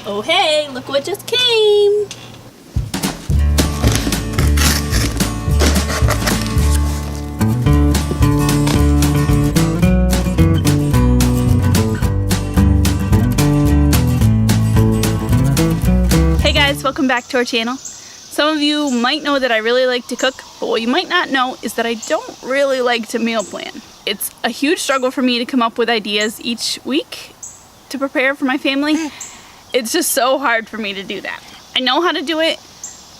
Oh hey, look what just came! Hey guys, welcome back to our channel. Some of you might know that I really like to cook, but what you might not know is that I don't really like to meal plan. It's a huge struggle for me to come up with ideas each week to prepare for my family. It's just so hard for me to do that. I know how to do it,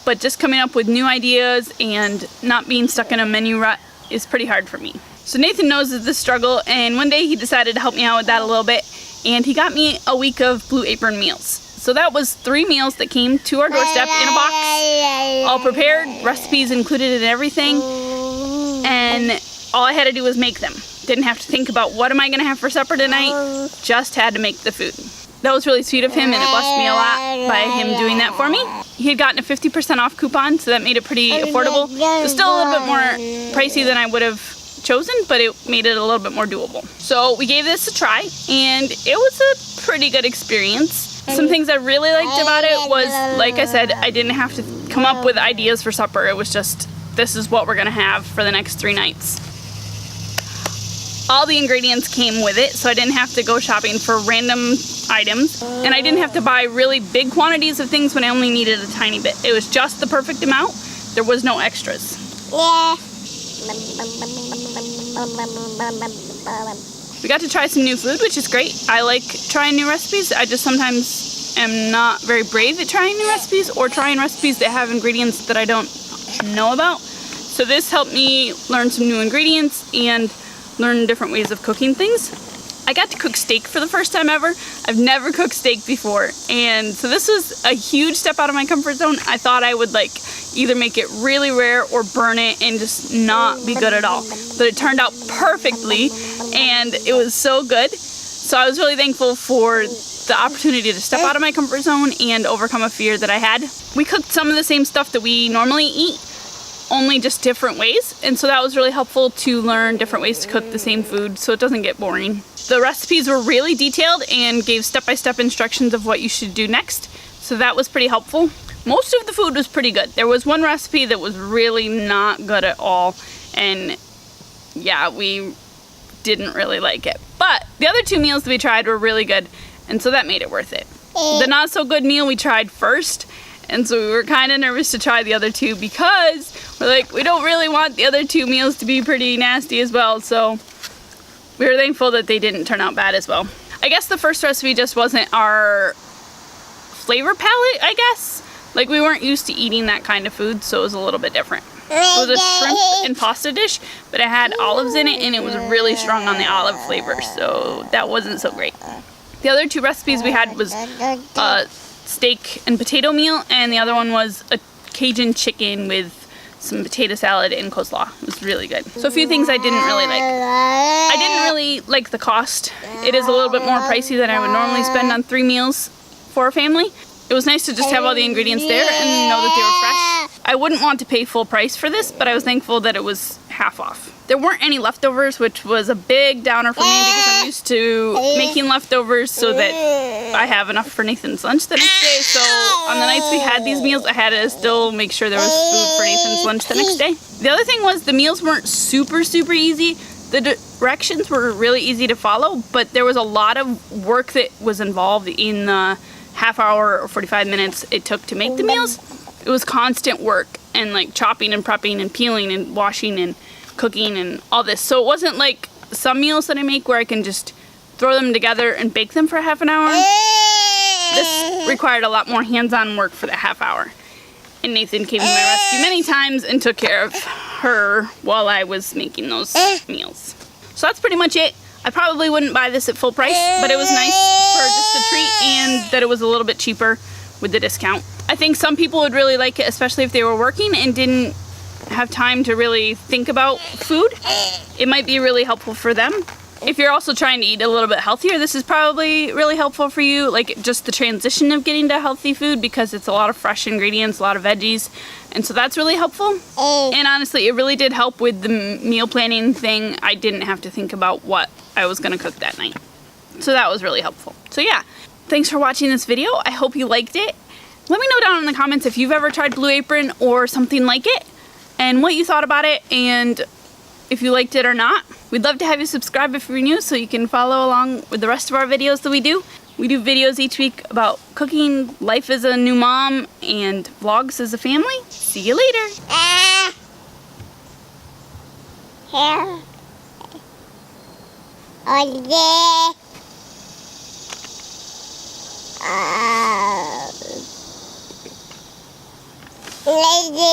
but just coming up with new ideas and not being stuck in a menu rut is pretty hard for me. So Nathan knows of this struggle, and one day he decided to help me out with that a little bit, and he got me a week of Blue Apron meals. So that was 3 meals that came to our doorstep in a box, all prepared, recipes included and everything, and all I had to do was make them. Didn't have to think about what am I gonna have for supper tonight, just had to make the food. That was really sweet of him, and it blessed me a lot by him doing that for me. He had gotten a 50% off coupon, so that made it pretty affordable. It was still a little bit more pricey than I would have chosen, but it made it a little bit more doable. So we gave this a try, and it was a pretty good experience. Some things I really liked about it was, like I said, I didn't have to come up with ideas for supper. It was just, this is what we're gonna have for the next 3 nights. All the ingredients came with it, so I didn't have to go shopping for random items, and I didn't have to buy really big quantities of things when I only needed a tiny bit. It was just the perfect amount. There was no extras. We got to try some new food, which is great. I like trying new recipes. I just sometimes am not very brave at trying new recipes or trying recipes that have ingredients that I don't know about. So this helped me learn some new ingredients and learn different ways of cooking things. I got to cook steak for the first time ever. I've never cooked steak before, and so this was a huge step out of my comfort zone. I thought I would either make it really rare or burn it and just not be good at all. But it turned out perfectly, and it was so good. So I was really thankful for the opportunity to step out of my comfort zone and overcome a fear that I had. We cooked some of the same stuff that we normally eat, only just different ways, and so that was really helpful to learn different ways to cook the same food so it doesn't get boring. The recipes were really detailed and gave step-by-step instructions of what you should do next, so that was pretty helpful. Most of the food was pretty good. There was one recipe that was really not good at all, and yeah, we didn't really like it. But the other 2 meals that we tried were really good, and so that made it worth it. The not so good meal we tried first, and so we were kind of nervous to try the other 2 because we're like, we don't really want the other 2 meals to be pretty nasty as well, so we were thankful that they didn't turn out bad as well. I guess the first recipe just wasn't our flavor palette, I guess. Like, we weren't used to eating that kind of food, so it was a little bit different. It was a shrimp and pasta dish, but it had olives in it, and it was really strong on the olive flavor, so that wasn't so great. The other 2 recipes we had was steak and potato meal, and the other one was a Cajun chicken with some potato salad and coleslaw. It was really good. So a few things I didn't really like. I didn't really like the cost. It is a little bit more pricey than I would normally spend on 3 meals for a family. It was nice to just have all the ingredients there and know that they were fresh. I wouldn't want to pay full price for this, but I was thankful that it was half off. There weren't any leftovers, which was a big downer for me because I'm used to making leftovers so that I have enough for Nathan's lunch the next day. So on the nights we had these meals, I had to still make sure there was food for Nathan's lunch the next day. The other thing was the meals weren't super easy. The directions were really easy to follow, but there was a lot of work that was involved in the half hour or 45 minutes it took to make the meals. It was constant work and like chopping and prepping and peeling and washing and cooking and all this. So it wasn't like some meals that I make where I can just throw them together and bake them for half an hour. This required a lot more hands-on work for the half hour. And Nathan came to my rescue many times and took care of her while I was making those meals. So that's pretty much it. I probably wouldn't buy this at full price, but it was nice for just the treat and that it was a little bit cheaper with the discount. I think some people would really like it, especially if they were working and didn't have time to really think about food. It might be really helpful for them. If you're also trying to eat a little bit healthier, this is probably really helpful for you, like just the transition of getting to healthy food because it's a lot of fresh ingredients, a lot of veggies, and so that's really helpful. And honestly, it really did help with the meal planning thing. I didn't have to think about what I was gonna cook that night. So that was really helpful. So yeah, thanks for watching this video. I hope you liked it. Let me know down in the comments if you've ever tried Blue Apron or something like it, and what you thought about it, and if you liked it or not. We'd love to have you subscribe if you're new so you can follow along with the rest of our videos that we do. We do videos each week about cooking, life as a new mom, and vlogs as a family. See you later. Here. Oh, yeah. Lady.